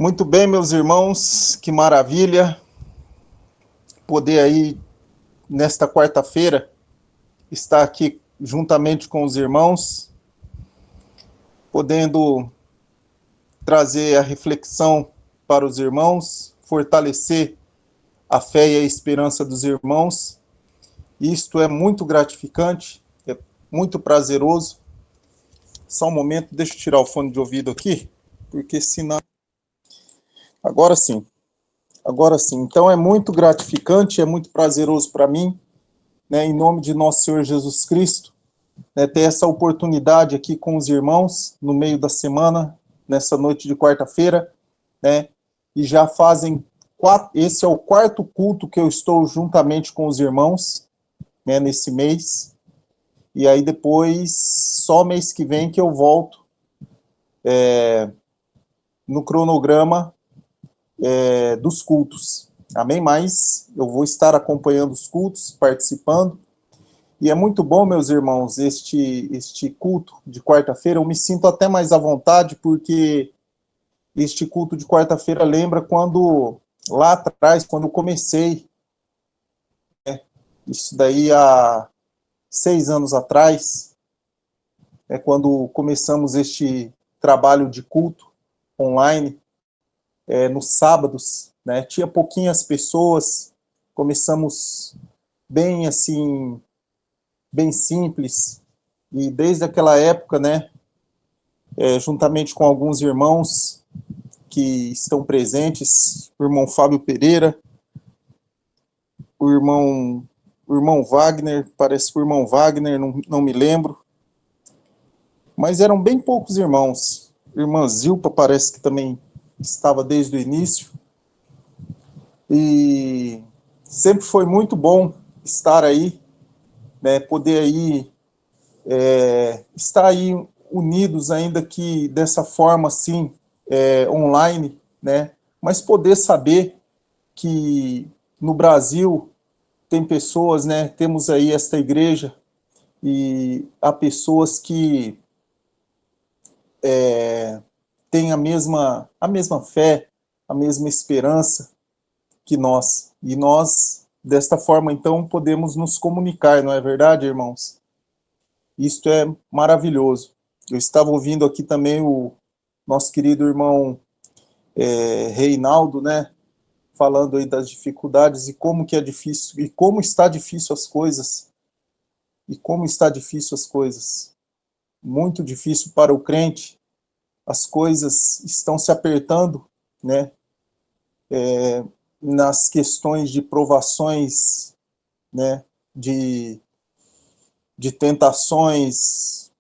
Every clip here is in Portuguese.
Muito bem, meus irmãos, que maravilha poder aí, nesta quarta-feira, estar aqui juntamente com os irmãos, podendo trazer a reflexão para os irmãos, fortalecer a fé e a esperança dos irmãos. Isto é muito gratificante, é muito prazeroso. Só um momento, deixa eu tirar o fone de ouvido aqui, porque senão... Agora sim. Agora sim. Então é muito gratificante, é muito prazeroso para mim, né, em nome de nosso Senhor Jesus Cristo, né, ter essa oportunidade aqui com os irmãos no meio da semana, nessa noite de quarta-feira, né, e já fazem esse é o quarto culto que eu estou juntamente com os irmãos, né, nesse mês, e aí depois, só mês que vem que eu volto no cronograma dos cultos, amém? Mas eu vou estar acompanhando os cultos, participando. E é muito bom, meus irmãos, este culto de quarta-feira. Eu me sinto até mais à vontade, porque este culto de quarta-feira lembra quando, lá atrás, quando eu comecei, isso daí há 6 anos atrás, quando começamos este trabalho de culto online, nos sábados, né, tinha pouquinhas pessoas, começamos bem assim, bem simples, e desde aquela época, né, juntamente com alguns irmãos que estão presentes, o irmão Fábio Pereira, o irmão, o irmão Wagner, parece que o irmão Wagner, não me lembro, mas eram bem poucos irmãos. A irmã Zilpa parece que também estava desde o início, e sempre foi muito bom estar aí, né, poder aí, estar aí unidos, ainda que dessa forma assim, online, né, mas poder saber que no Brasil tem pessoas, né, temos aí esta igreja, e há pessoas que têm a mesma fé, a mesma esperança que nós. E nós, desta forma, então, podemos nos comunicar, não é verdade, irmãos? Isto é maravilhoso. Eu estava ouvindo aqui também o nosso querido irmão Reinaldo, né, falando aí das dificuldades e como que é difícil, e como está difícil as coisas, e como está difícil as coisas. Muito difícil para o crente, as coisas estão se apertando, né, nas questões de provações, né, de, de tentações,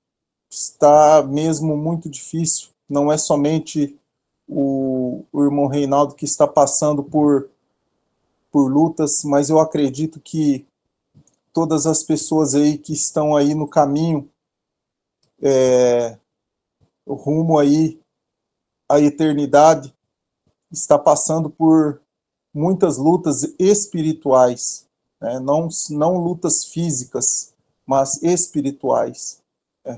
está mesmo muito difícil. Não é somente o irmão Reinaldo que está passando por lutas, mas eu acredito que todas as pessoas aí que estão aí no caminho, rumo aí à eternidade, está passando por muitas lutas espirituais, né? Não lutas físicas, mas espirituais,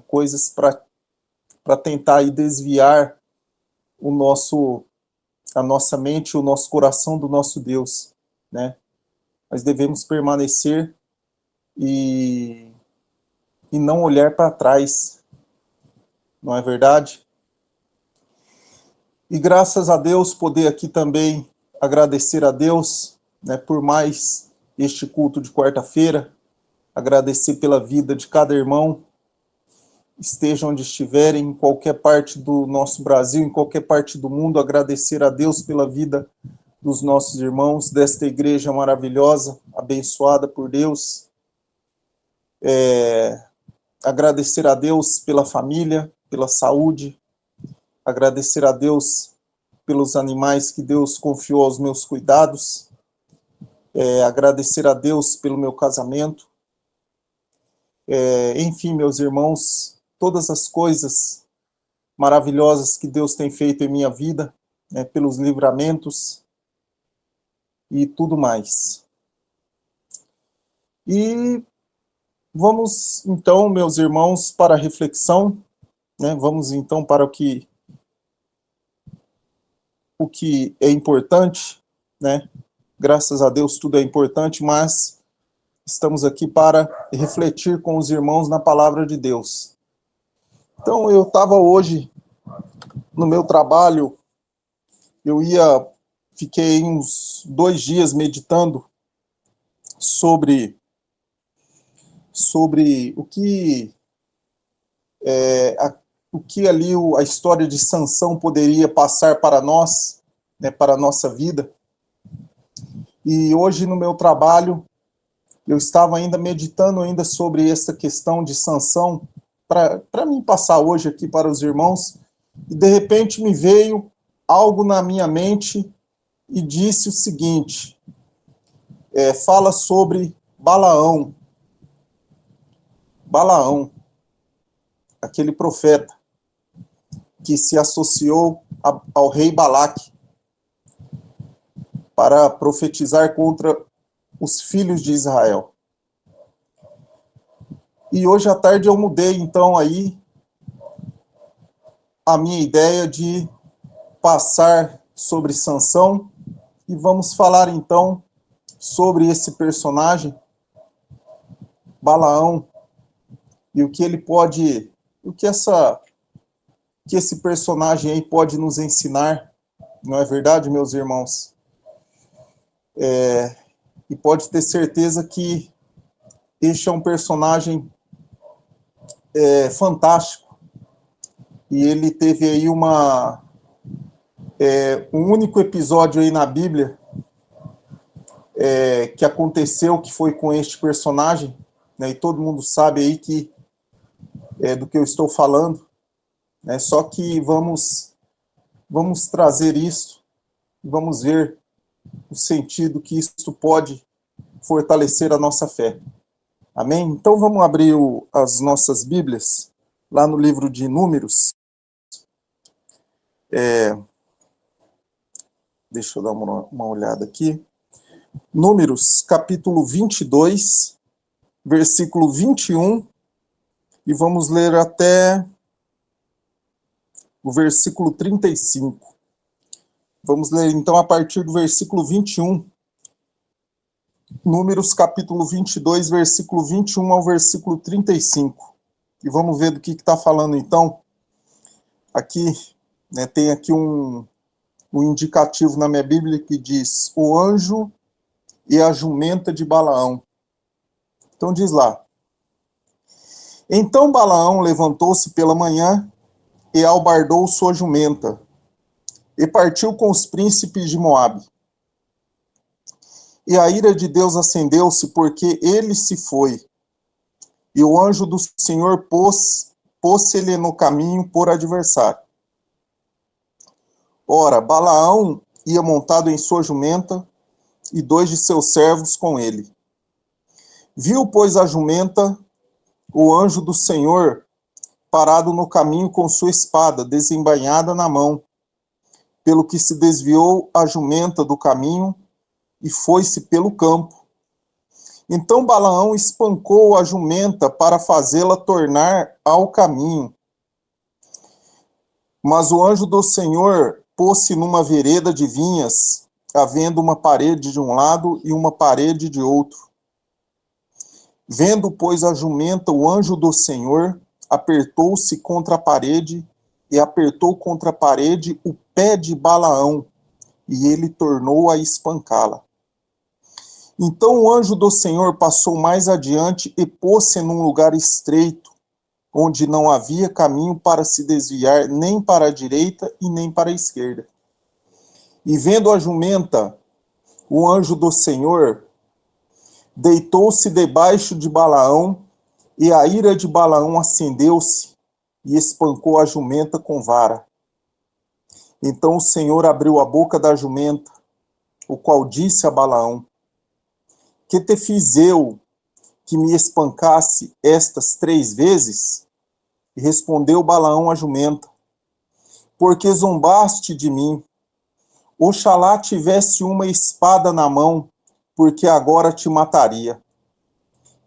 coisas para tentar aí desviar o nosso, a nossa mente, o nosso coração do nosso Deus, né? Mas devemos permanecer e, e não olhar para trás, não é verdade? E graças a Deus poder aqui também agradecer a Deus, né, por mais este culto de quarta-feira, agradecer pela vida de cada irmão, esteja onde estiverem, em qualquer parte do nosso Brasil, em qualquer parte do mundo, agradecer a Deus pela vida dos nossos irmãos, desta igreja maravilhosa, abençoada por Deus, agradecer a Deus pela família, pela saúde, agradecer a Deus pelos animais que Deus confiou aos meus cuidados, agradecer a Deus pelo meu casamento, enfim, meus irmãos, todas as coisas maravilhosas que Deus tem feito em minha vida, né, pelos livramentos e tudo mais. E vamos então, meus irmãos, para a reflexão, né, vamos então para o que é importante, né? Graças a Deus tudo é importante, mas estamos aqui para refletir com os irmãos na palavra de Deus. Então, eu estava hoje no meu trabalho, fiquei uns 2 dias meditando sobre o que ali a história de Sansão poderia passar para nós, né, para a nossa vida. E hoje no meu trabalho, eu estava ainda meditando ainda sobre essa questão de Sansão, para mim passar hoje aqui para os irmãos, e de repente me veio algo na minha mente e disse o seguinte, fala sobre Balaão, aquele profeta que se associou ao rei Balaque para profetizar contra os filhos de Israel. E hoje à tarde eu mudei, então, aí a minha ideia de passar sobre Sansão e vamos falar, então, sobre esse personagem, Balaão, e o que ele pode, que esse personagem aí pode nos ensinar, não é verdade, meus irmãos? E pode ter certeza que este é um personagem fantástico. E ele teve aí um único episódio aí na Bíblia que aconteceu, que foi com este personagem, né, e todo mundo sabe aí do que eu estou falando, né, só que vamos trazer isso, vamos ver o sentido que isso pode fortalecer a nossa fé. Amém? Então vamos abrir as nossas Bíblias, lá no livro de Números. Deixa eu dar uma olhada aqui. Números, capítulo 22, versículo 21, e vamos ler até o versículo 35. Vamos ler, então, a partir do versículo 21. Números, capítulo 22, versículo 21 ao versículo 35. E vamos ver do que está falando, então. Aqui, né, tem aqui um indicativo na minha Bíblia que diz: o anjo e a jumenta de Balaão. Então diz lá: então Balaão levantou-se pela manhã e albardou sua jumenta, e partiu com os príncipes de Moabe. E a ira de Deus acendeu-se, porque ele se foi, e o anjo do Senhor pôs-se-lhe no caminho por adversário. Ora, Balaão ia montado em sua jumenta, e 2 de seus servos com ele. Viu, pois, a jumenta, o anjo do Senhor, parado no caminho com sua espada desembainhada na mão, pelo que se desviou a jumenta do caminho e foi-se pelo campo. Então Balaão espancou a jumenta para fazê-la tornar ao caminho. Mas o anjo do Senhor pôs-se numa vereda de vinhas, havendo uma parede de um lado e uma parede de outro. Vendo, pois, a jumenta, o anjo do Senhor apertou-se contra a parede e apertou contra a parede o pé de Balaão, e ele tornou a espancá-la. Então o anjo do Senhor passou mais adiante e pôs-se num lugar estreito, onde não havia caminho para se desviar nem para a direita e nem para a esquerda. E vendo a jumenta, o anjo do Senhor deitou-se debaixo de Balaão, e a ira de Balaão acendeu-se e espancou a jumenta com vara. Então o Senhor abriu a boca da jumenta, o qual disse a Balaão: que te fiz eu que me espancasse estas 3 vezes? E respondeu Balaão à jumenta: porque zombaste de mim. Oxalá tivesse uma espada na mão, porque agora te mataria.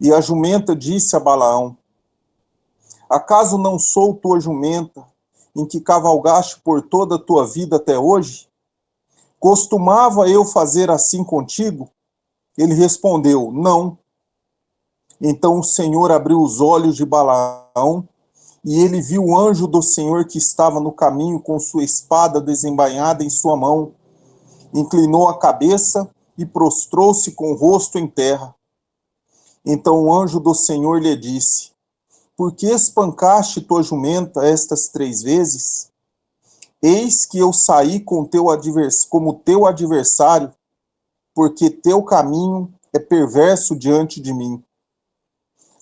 E a jumenta disse a Balaão: acaso não sou tua jumenta, em que cavalgaste por toda a tua vida até hoje? costumava eu fazer assim contigo? Ele respondeu, não. Então o Senhor abriu os olhos de Balaão, e ele viu o anjo do Senhor que estava no caminho com sua espada desembainhada em sua mão. Inclinou a cabeça e prostrou-se com o rosto em terra. Então o anjo do Senhor lhe disse, por que espancaste tua jumenta estas 3 vezes? Eis que eu saí como teu adversário, porque teu caminho é perverso diante de mim.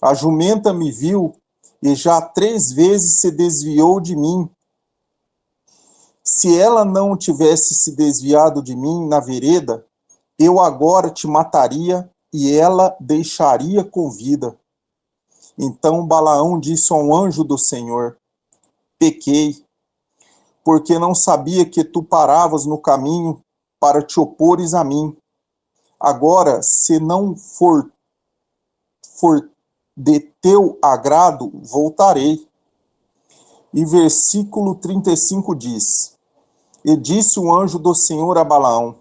A jumenta me viu e já 3 vezes se desviou de mim. Se ela não tivesse se desviado de mim na vereda, eu agora te mataria e ela deixaria com vida. Então Balaão disse ao anjo do Senhor, pequei, porque não sabia que tu paravas no caminho para te opores a mim. Agora, se não for de teu agrado, voltarei. E versículo 35 diz, e disse o anjo do Senhor a Balaão,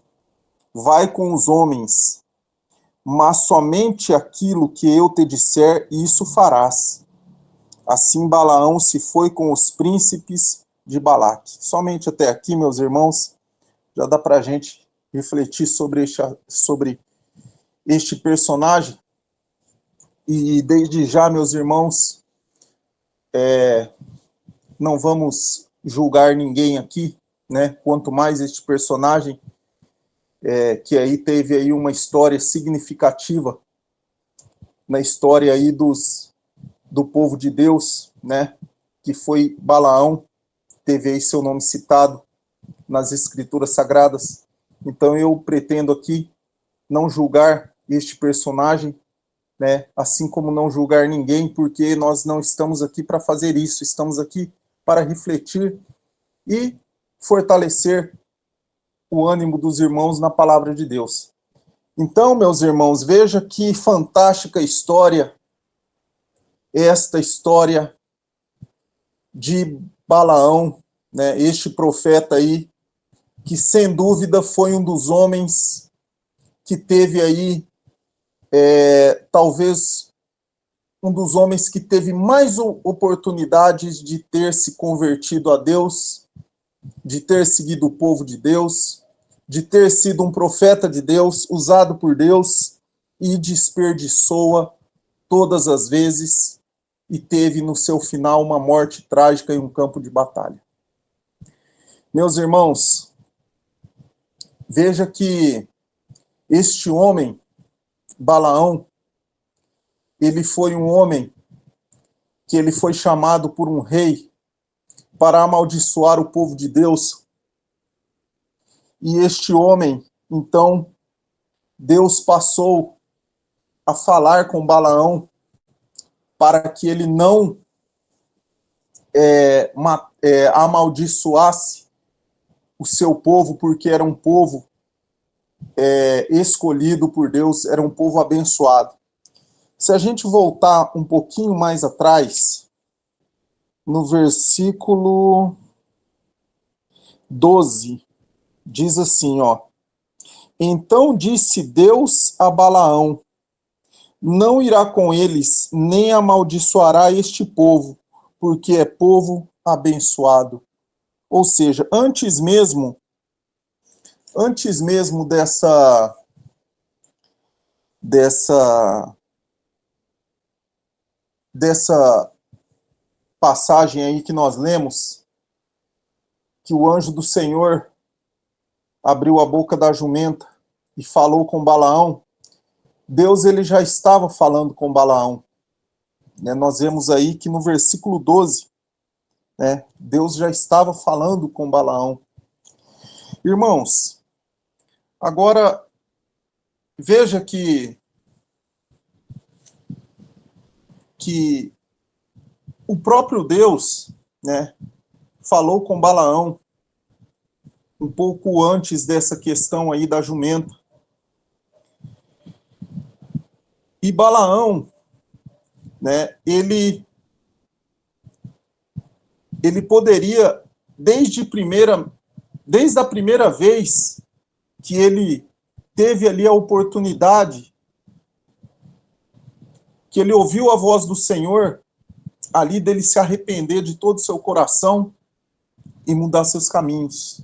vai com os homens, mas somente aquilo que eu te disser, isso farás. Assim Balaão se foi com os príncipes de Balaque. Somente até aqui, meus irmãos, já dá para a gente refletir sobre este personagem. E desde já, meus irmãos, não vamos julgar ninguém aqui, né? Quanto mais este personagem, que aí teve aí uma história significativa na história aí do povo de Deus, né? Que foi Balaão, teve aí seu nome citado nas escrituras sagradas. Então eu pretendo aqui não julgar este personagem, né? Assim como não julgar ninguém, porque nós não estamos aqui para fazer isso, estamos aqui para refletir e fortalecer o ânimo dos irmãos na palavra de Deus. Então, meus irmãos, veja que fantástica história, esta história de Balaão, né? Este profeta aí, que sem dúvida foi um dos homens que teve aí, talvez um dos homens que teve mais oportunidades de ter se convertido a Deus, de ter seguido o povo de Deus, de ter sido um profeta de Deus, usado por Deus, e desperdiçou-a todas as vezes, e teve no seu final uma morte trágica em um campo de batalha. Meus irmãos, veja que este homem, Balaão, ele foi um homem que ele foi chamado por um rei para amaldiçoar o povo de Deus. E este homem, então, Deus passou a falar com Balaão para que ele não amaldiçoasse o seu povo, porque era um povo escolhido por Deus, era um povo abençoado. Se a gente voltar um pouquinho mais atrás, no versículo 12, diz assim, ó, então disse Deus a Balaão, não irá com eles, nem amaldiçoará este povo, porque é povo abençoado. Ou seja, antes mesmo dessa passagem aí que nós lemos, que o anjo do Senhor abriu a boca da jumenta e falou com Balaão, Deus ele já estava falando com Balaão. Né? Nós vemos aí que no versículo 12, né, Deus já estava falando com Balaão. Irmãos, agora veja que o próprio Deus, né, falou com Balaão um pouco antes dessa questão aí da jumenta. E Balaão, né, ele poderia, desde a primeira vez que ele teve ali a oportunidade, que ele ouviu a voz do Senhor, ali dele se arrepender de todo o seu coração e mudar seus caminhos.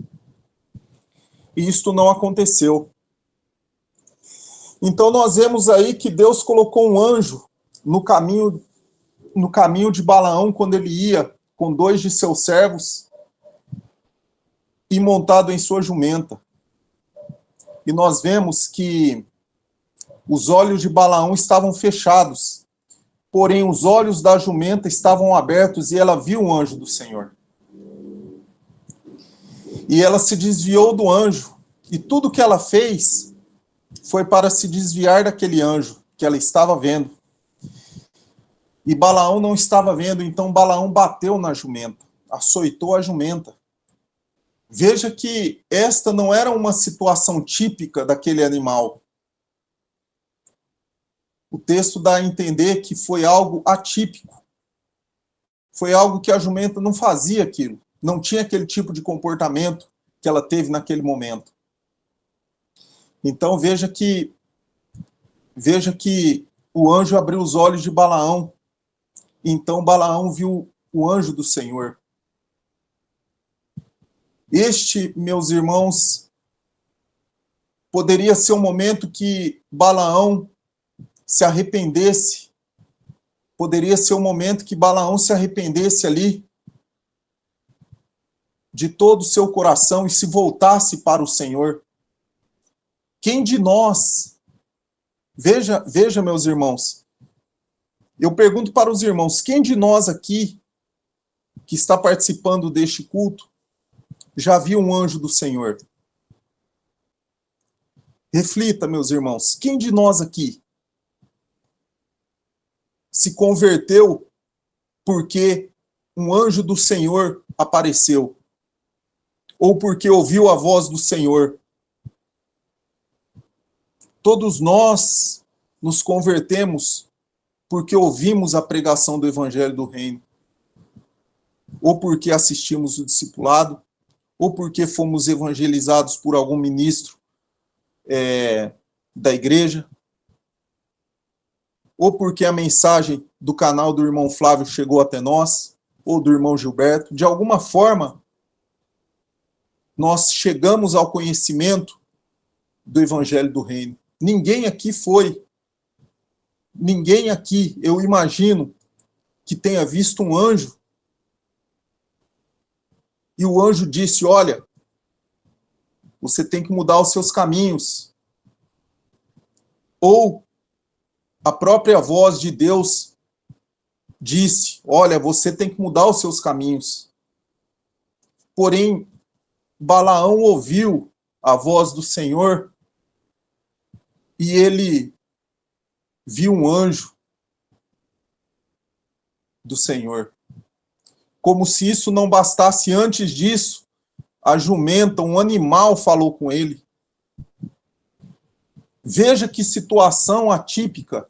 E isto não aconteceu. Então nós vemos aí que Deus colocou um anjo no caminho de Balaão quando ele ia com 2 de seus servos e montado em sua jumenta. E nós vemos que os olhos de Balaão estavam fechados, porém os olhos da jumenta estavam abertos e ela viu o anjo do Senhor. E ela se desviou do anjo, e tudo que ela fez foi para se desviar daquele anjo que ela estava vendo. E Balaão não estava vendo, então Balaão bateu na jumenta, açoitou a jumenta. Veja que esta não era uma situação típica daquele animal. O texto dá a entender que foi algo atípico. Foi algo que a jumenta não fazia aquilo. Não tinha aquele tipo de comportamento que ela teve naquele momento. Então veja que o anjo abriu os olhos de Balaão. Então Balaão viu o anjo do Senhor. Este, meus irmãos, poderia ser um momento que Balaão se arrependesse. Poderia ser um momento que Balaão se arrependesse ali de todo o seu coração e se voltasse para o Senhor. Quem de nós, veja meus irmãos, eu pergunto para os irmãos, quem de nós aqui que está participando deste culto já viu um anjo do Senhor? Reflita, meus irmãos, quem de nós aqui se converteu porque um anjo do Senhor apareceu? Ou porque ouviu a voz do Senhor? Todos nós nos convertemos porque ouvimos a pregação do Evangelho do Reino, ou porque assistimos o discipulado, ou porque fomos evangelizados por algum ministro da igreja, ou porque a mensagem do canal do irmão Flávio chegou até nós, ou do irmão Gilberto. De alguma forma, nós chegamos ao conhecimento do Evangelho do Reino. Ninguém aqui, eu imagino, que tenha visto um anjo e o anjo disse, olha, você tem que mudar os seus caminhos. Ou a própria voz de Deus disse, olha, você tem que mudar os seus caminhos. Porém, Balaão ouviu a voz do Senhor e ele viu um anjo do Senhor. Como se isso não bastasse, antes disso, a jumenta, um animal, falou com ele. Veja que situação atípica.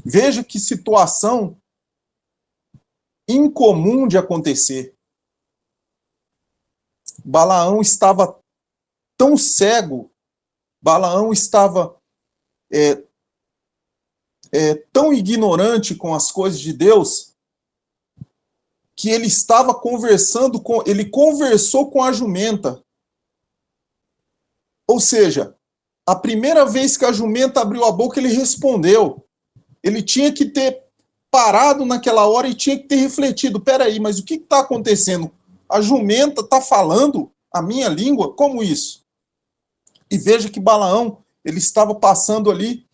Veja que situação incomum de acontecer. Balaão estava tão cego, Balaão estava tão ignorante com as coisas de Deus, que ele estava ele conversou com a jumenta. Ou seja, a primeira vez que a jumenta abriu a boca, ele respondeu. Ele tinha que ter parado naquela hora e tinha que ter refletido. Peraí, mas o que está acontecendo? A jumenta está falando a minha língua? Como isso? E veja que Balaão, ele estava passando ali,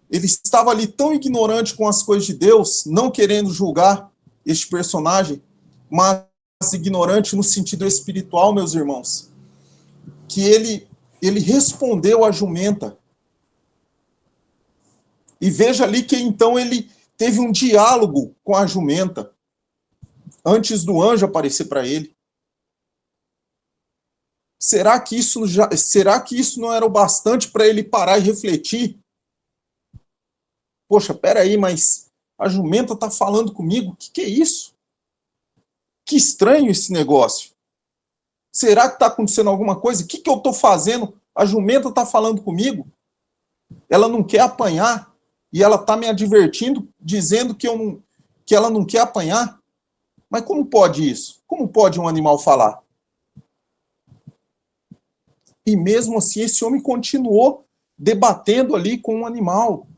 ele estava ali tão ignorante com as coisas de Deus, não querendo julgar este personagem, mas ignorante no sentido espiritual, meus irmãos, que ele respondeu à jumenta. E veja ali que então ele teve um diálogo com a jumenta, antes do anjo aparecer para ele. Será que isso não era o bastante para ele parar e refletir? Poxa, peraí, mas a jumenta está falando comigo? O que é isso? Que estranho esse negócio. Será que está acontecendo alguma coisa? O que eu estou fazendo? A jumenta está falando comigo? Ela não quer apanhar e ela está me advertindo, dizendo que ela não quer apanhar? Mas como pode isso? Como pode um animal falar? E mesmo assim, esse homem continuou debatendo ali com o animal.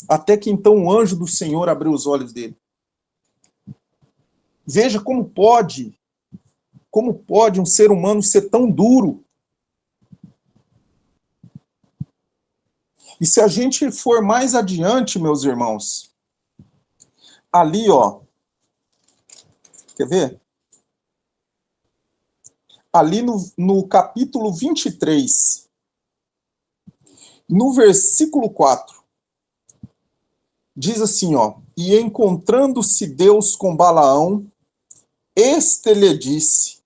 Até que então o anjo do Senhor abriu os olhos dele. Veja como pode um ser humano ser tão duro. E se a gente for mais adiante, meus irmãos, ali, ó, quer ver? Ali no capítulo 23, no versículo 4, diz assim, ó: e encontrando-se Deus com Balaão, este lhe disse: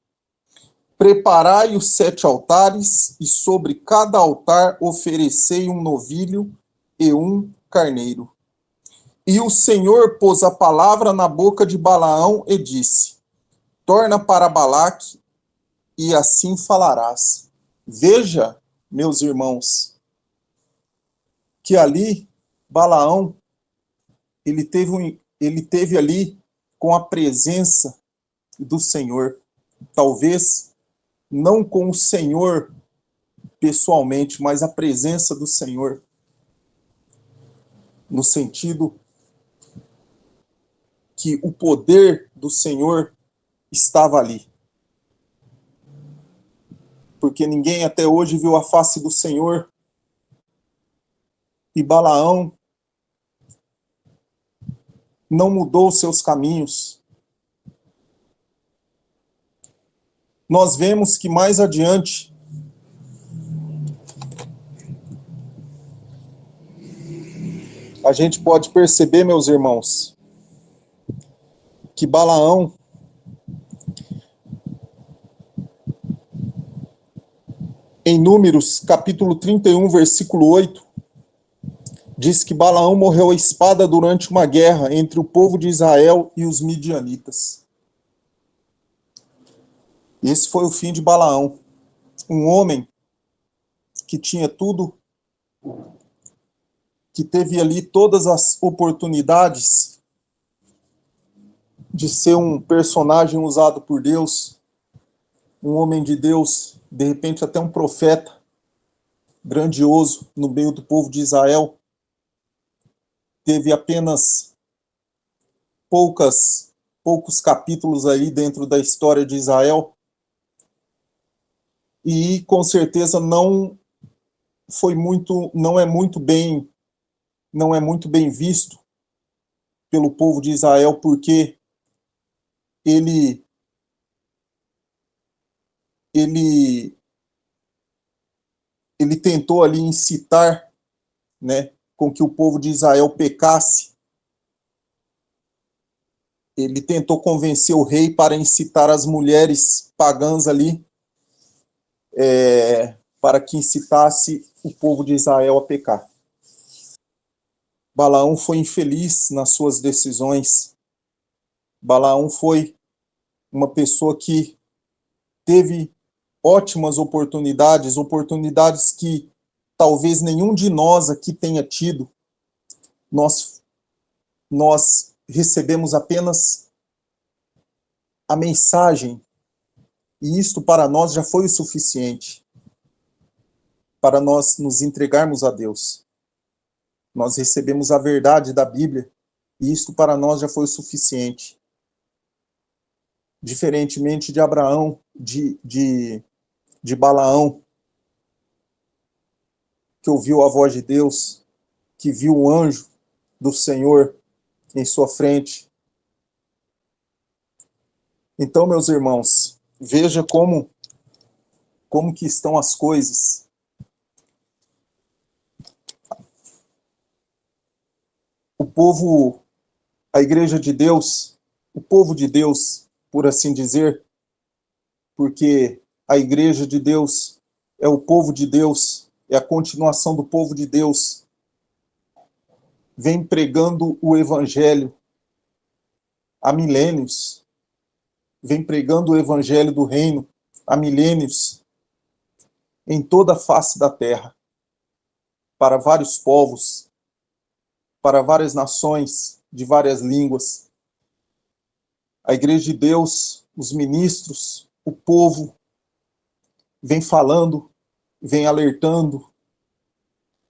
preparai os 7 altares, e sobre cada altar oferecei um novilho e um carneiro. E o Senhor pôs a palavra na boca de Balaão e disse: torna para Balaque, e assim falarás. Veja, meus irmãos, que ali Balaão ele teve ali com a presença do Senhor. Talvez não com o Senhor pessoalmente, mas a presença do Senhor, no sentido que o poder do Senhor estava ali. Porque ninguém até hoje viu a face do Senhor. E Balaão não mudou seus caminhos. Nós vemos que mais adiante a gente pode perceber, meus irmãos, que Balaão em Números, capítulo 31, versículo 8, diz que Balaão morreu à espada durante uma guerra entre o povo de Israel e os midianitas. Esse foi o fim de Balaão, um homem que tinha tudo, que teve ali todas as oportunidades de ser um personagem usado por Deus, um homem de Deus, de repente até um profeta grandioso no meio do povo de Israel. Teve apenas poucos capítulos aí dentro da história de Israel, e com certeza não é muito bem visto pelo povo de Israel, porque ele tentou ali incitar, né, com que o povo de Israel pecasse. Ele tentou convencer o rei para incitar as mulheres pagãs ali, para que incitasse o povo de Israel a pecar. Balaão foi infeliz nas suas decisões. Balaão foi uma pessoa que teve ótimas oportunidades que talvez nenhum de nós aqui tenha tido. Nós recebemos apenas a mensagem, e isto para nós já foi o suficiente para nós nos entregarmos a Deus. Nós recebemos a verdade da Bíblia, e isto para nós já foi o suficiente. Diferentemente de Abraão, de Balaão, que ouviu a voz de Deus, que viu o anjo do Senhor em sua frente. Então, meus irmãos, veja como que estão as coisas. O povo, a igreja de Deus, o povo de Deus, por assim dizer, porque a igreja de Deus é o povo de Deus, é a continuação do povo de Deus, vem pregando o evangelho há milênios, vem pregando o evangelho do reino há milênios em toda a face da terra, para vários povos, para várias nações, de várias línguas. A Igreja de Deus, os ministros, o povo, vem falando, vem alertando,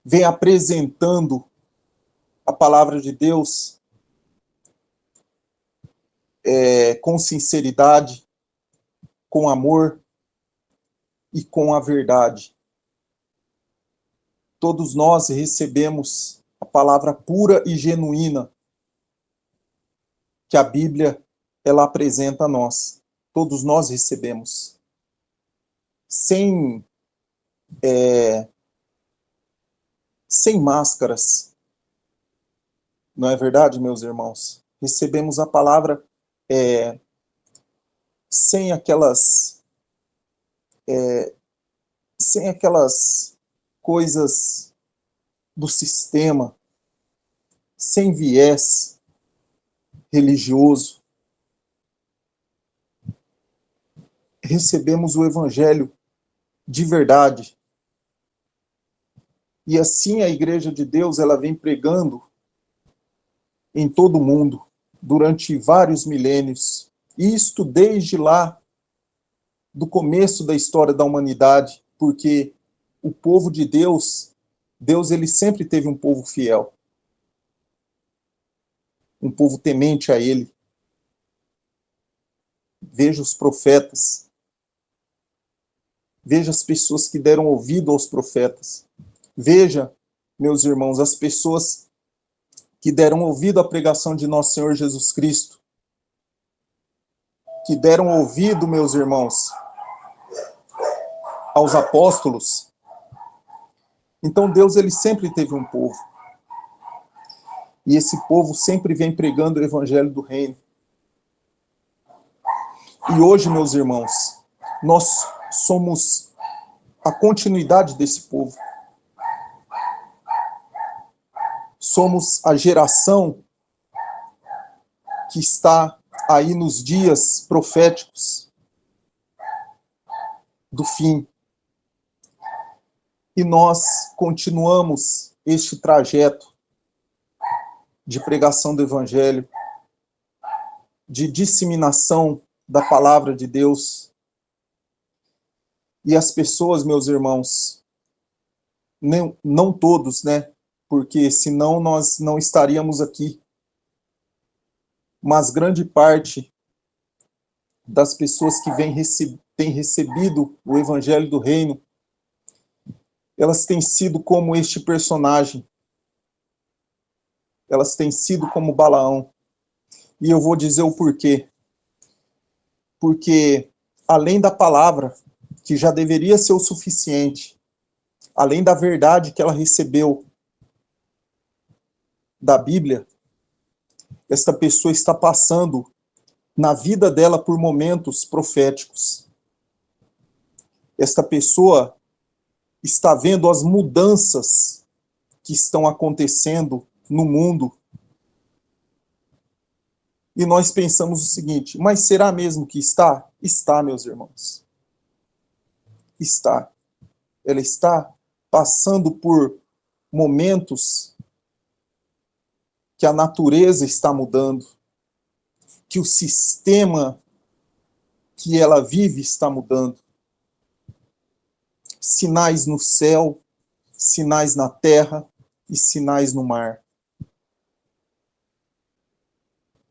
vem apresentando a palavra de Deus com sinceridade, com amor e com a verdade. Todos nós recebemos a palavra pura e genuína que a Bíblia ela apresenta a nós. Todos nós recebemos. Sem máscaras. Não é verdade, meus irmãos? Recebemos a palavra sem aquelas coisas do sistema, sem viés religioso. Recebemos o evangelho de verdade. E assim a Igreja de Deus ela vem pregando em todo o mundo durante vários milênios. Isto desde lá do começo da história da humanidade, porque o povo de Deus, ele sempre teve um povo fiel. Um povo temente a ele. Veja os profetas. Veja as pessoas que deram ouvido aos profetas. Veja, meus irmãos, as pessoas que deram ouvido à pregação de nosso Senhor Jesus Cristo. Que deram ouvido, meus irmãos, aos apóstolos. Então Deus ele sempre teve um povo. E esse povo sempre vem pregando o evangelho do reino. E hoje, meus irmãos, nós somos a continuidade desse povo. Somos a geração que está aí nos dias proféticos do fim. E nós continuamos este trajeto de pregação do evangelho, de disseminação da palavra de Deus. E as pessoas, meus irmãos, não todos, né? Porque senão nós não estaríamos aqui. Mas grande parte das pessoas que têm recebido o evangelho do reino, elas têm sido como este personagem. Elas têm sido como Balaão. E eu vou dizer o porquê. Porque, além da palavra, que já deveria ser o suficiente, além da verdade que ela recebeu da Bíblia, esta pessoa está passando na vida dela por momentos proféticos. Esta pessoa está vendo as mudanças que estão acontecendo no mundo. E nós pensamos o seguinte, mas será mesmo que está? Está, meus irmãos. Está. Ela está passando por momentos que a natureza está mudando, que o sistema que ela vive está mudando. Sinais no céu, sinais na terra e sinais no mar.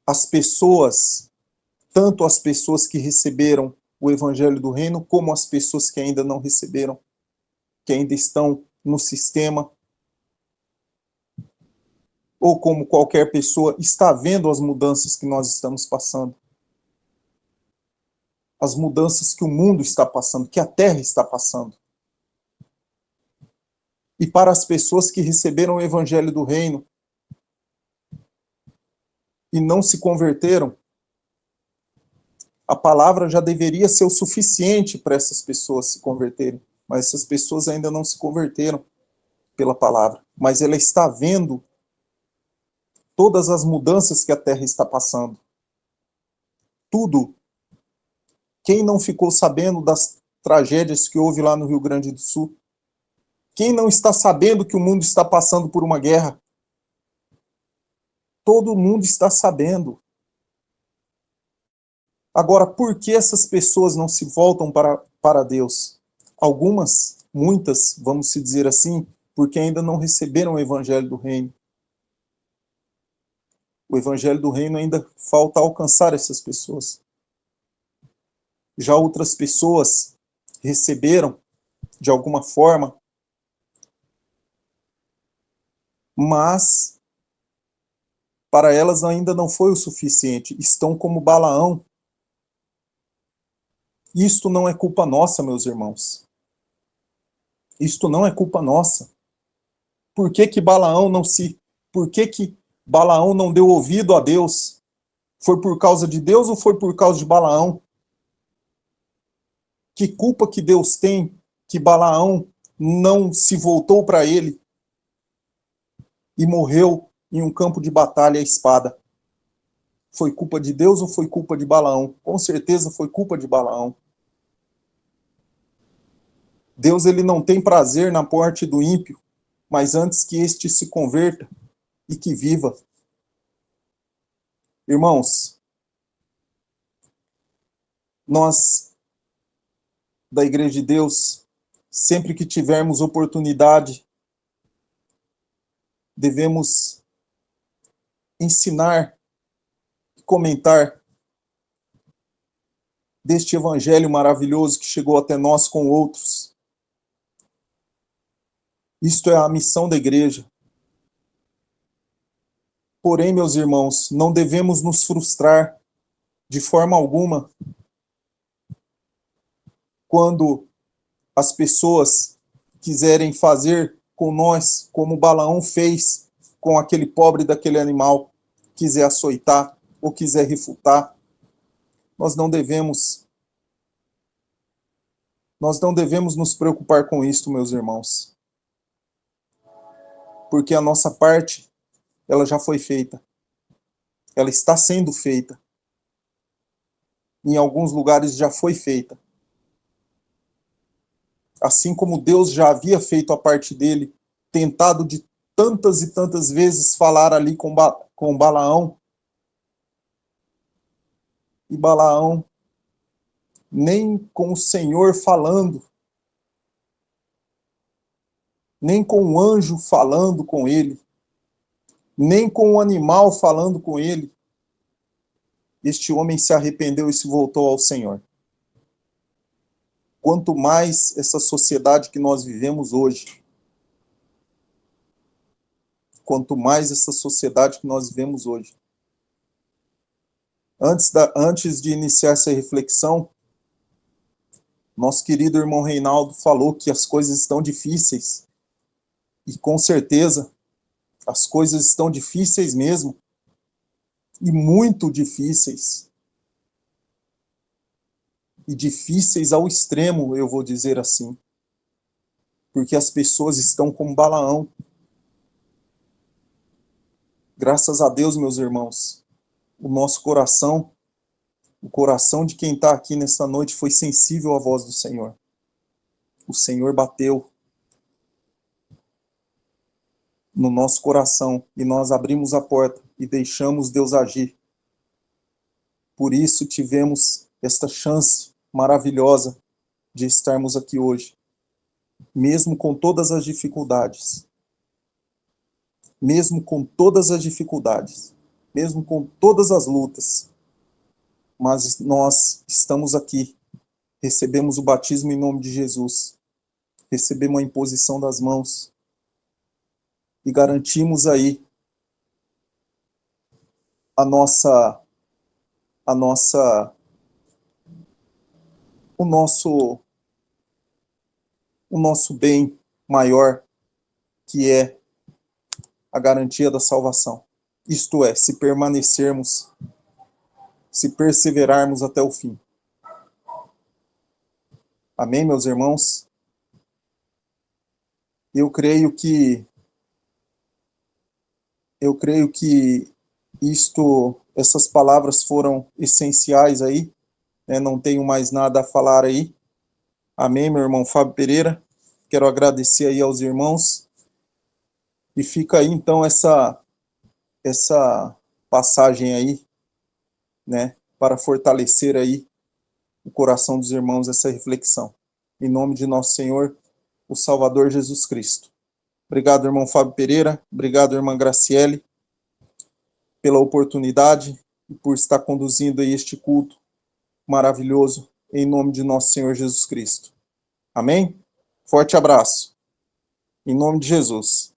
As pessoas, tanto as pessoas que receberam o evangelho do reino, como as pessoas que ainda não receberam, que ainda estão no sistema, ou como qualquer pessoa, está vendo as mudanças que nós estamos passando. As mudanças que o mundo está passando, que a terra está passando. E para as pessoas que receberam o evangelho do reino e não se converteram, a palavra já deveria ser o suficiente para essas pessoas se converterem. Mas essas pessoas ainda não se converteram pela palavra. Mas ela está vendo todas as mudanças que a terra está passando. Tudo Quem não ficou sabendo das tragédias que houve lá no Rio Grande do Sul? Quem não está sabendo que o mundo está passando por uma guerra? Todo mundo está sabendo. Agora, por que essas pessoas não se voltam para Deus? Algumas, muitas, vamos se dizer assim, porque ainda não receberam o Evangelho do Reino. O Evangelho do Reino ainda falta alcançar essas pessoas. Já outras pessoas receberam, de alguma forma, mas para elas ainda não foi o suficiente. Estão como Balaão. Isto não é culpa nossa, meus irmãos. Isto não é culpa nossa. Por que que Balaão não se... Por que Balaão não deu ouvido a Deus? Foi por causa de Deus ou foi por causa de Balaão? Que culpa que Deus tem que Balaão não se voltou para ele e morreu em um campo de batalha à espada? Foi culpa de Deus ou foi culpa de Balaão? Com certeza foi culpa de Balaão. Deus ele não tem prazer na morte do ímpio, mas antes que este se converta e que viva. Irmãos, nós da Igreja de Deus, sempre que tivermos oportunidade, devemos ensinar e comentar deste evangelho maravilhoso que chegou até nós com outros. Isto é a missão da igreja. Porém, meus irmãos, não devemos nos frustrar de forma alguma quando as pessoas quiserem fazer com nós como Balaão fez com aquele pobre daquele animal, quiser açoitar ou quiser refutar. Nós não devemos nos preocupar com isto, meus irmãos. Porque a nossa parte, ela já foi feita. Ela está sendo feita. Em alguns lugares já foi feita. Assim como Deus já havia feito a parte dele, tentado de tantas e tantas vezes falar ali com Balaão, e Balaão, nem com o Senhor falando, nem com o anjo falando com ele, nem com o animal falando com ele, este homem se arrependeu e se voltou ao Senhor. Quanto mais essa sociedade que nós vivemos hoje, quanto mais essa sociedade que nós vivemos hoje. Antes de iniciar essa reflexão, nosso querido irmão Reinaldo falou que as coisas estão difíceis. E com certeza, as coisas estão difíceis mesmo. E muito difíceis. E difíceis ao extremo, eu vou dizer assim. Porque as pessoas estão como Balaão. Graças a Deus, meus irmãos, o nosso coração, o coração de quem está aqui nesta noite foi sensível à voz do Senhor. O Senhor bateu no nosso coração e nós abrimos a porta e deixamos Deus agir. Por isso tivemos esta chance maravilhosa de estarmos aqui hoje, mesmo com todas as dificuldades. Mesmo com todas as dificuldades, mesmo com todas as lutas, mas nós estamos aqui, recebemos o batismo em nome de Jesus, recebemos a imposição das mãos e garantimos aí a nossa o nosso bem maior, que é a garantia da salvação. Isto é, se permanecermos, se perseverarmos até o fim. Amém, meus irmãos? Eu creio que essas palavras foram essenciais aí né? Não tenho mais nada a falar aí. Amém, meu irmão Fábio Pereira. Quero agradecer aí aos irmãos. E fica aí, então, essa passagem aí, né? Para fortalecer aí o coração dos irmãos, essa reflexão. Em nome de nosso Senhor, o Salvador Jesus Cristo. Obrigado, irmão Fábio Pereira. Obrigado, irmã Graciele, pela oportunidade e por estar conduzindo aí este culto maravilhoso, em nome de nosso Senhor Jesus Cristo. Amém? Forte abraço. Em nome de Jesus.